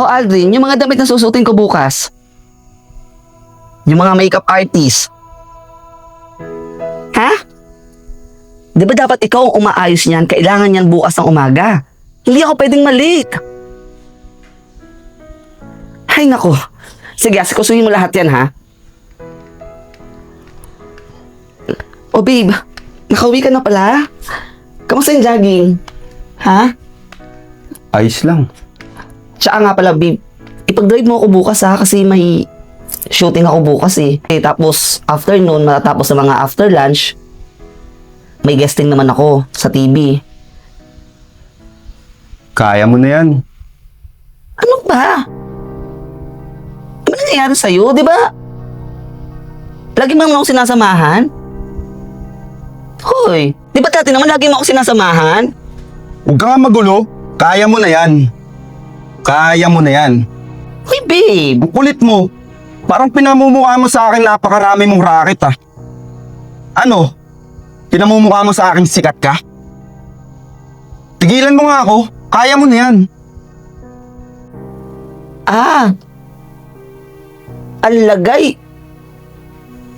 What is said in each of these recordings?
O Aldrin, yung mga damit na susutin ko bukas. Yung mga makeup artist. Ha? Di ba dapat ikaw ang umaayos niyan? Kailangan niyan bukas ng umaga. Hindi ako pwedeng malate. Ay nako. Sige, asikusuhin mo lahat yan ha. O babe, nakauwi ka na pala? Kamusta yung jogging? Ha? Ayos lang. Tsaka nga pala babe, ipag-drive mo ako bukas ha kasi may shooting ako bukas eh. Tapos afternoon, matatapos na mga after lunch, may guesting naman ako sa TV. Kaya mo na yan. Ano ba? Ano nangyayari sa'yo, di ba? Lagi mo naman ako sinasamahan? Hoy, di ba dati naman lagi mo ako sinasamahan? Huwag ka nga magulo. Kaya mo na yan. Kaya mo na yan. Hoy babe, Ang kulit mo. Parang pinamumukha mo sa akin napakarami mong racket ah. Ano? Pinamumukha mo sa akin sikat ka? Tigilan mo nga ako. Kaya mo na yan. Ang lagay.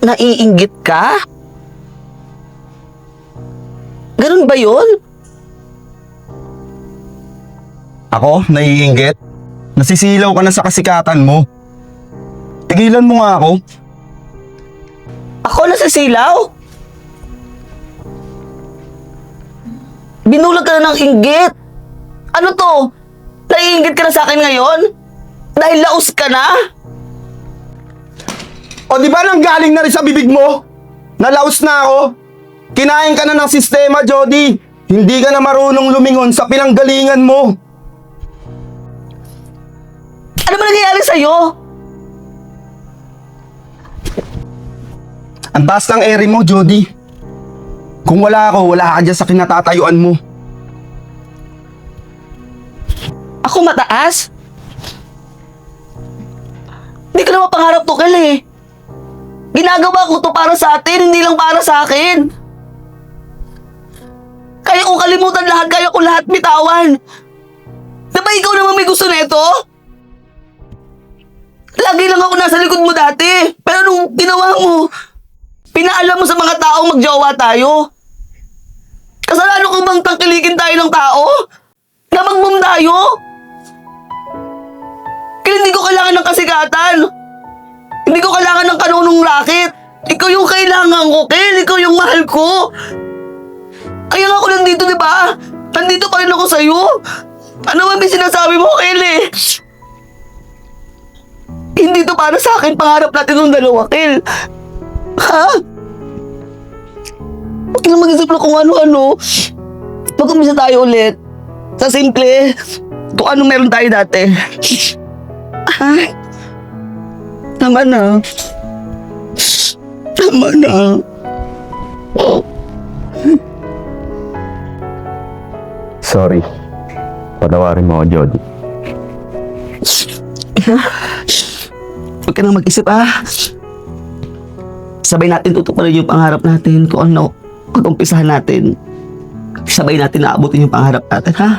Naiinggit ka? Ganun ba yun? Ako? Naiinggit? Nasisilaw ka na sa kasikatan mo. Tigilan mo nga ako. Ako nasisilaw? Binulag ka na ng inggit. Ano to? Naiinggit ka na sa akin ngayon? Dahil laos ka na? O di ba nanggaling na rin sa bibig mo? Nalaos na ako? Kinain ka na ng sistema, Jody. Hindi ka na marunong lumingon sa pinanggalingan mo. Ano ba nangyayari sa'yo? Ang taas ng ere mo, Jody. Kung wala ako, wala ka dyan sa kinatatayuan mo. Ako mataas? Hindi ko naman pangarap to, Kel eh. Ginagawa ko to para sa atin, hindi lang para sa akin. Kaya kong kalimutan lahat, kaya ko lahat bitawan. Diba ikaw naman may gusto nito? Lagi lang ako nasa likod mo dati. Pero nung ginawa mo, pinaalam mo sa mga taong magjowa tayo. Kasalanan ko bang tangkilikin tayo ng tao? Na mag-boom tayo? Kaya hindi ko kailangan ng kasigatan. Hindi ko kailangan ng kanunong racket. Ikaw yung kailangan ko, Kel. Ikaw yung mahal ko. Kaya nga ako nandito, di ba? Nandito pa rin ako sa'yo. Ano ba may sinasabi mo, Kel eh? Hindi to para sa akin. Pangarap natin ng dalawa, Kel. Ha? Huwag na mag-isip na kung ano-ano. Mag-umpisa tayo ulit. Sa simple. Kung ano meron tayo dati. Ha? Tama na. Tama na. Sorry. Patawarin mo ako, Jody. Huwag ka nang mag-isip Sabay natin tutuparin yung pangarap natin. Kung ano, pag-umpisahan natin, sabay natin naabutin yung pangarap natin, ha?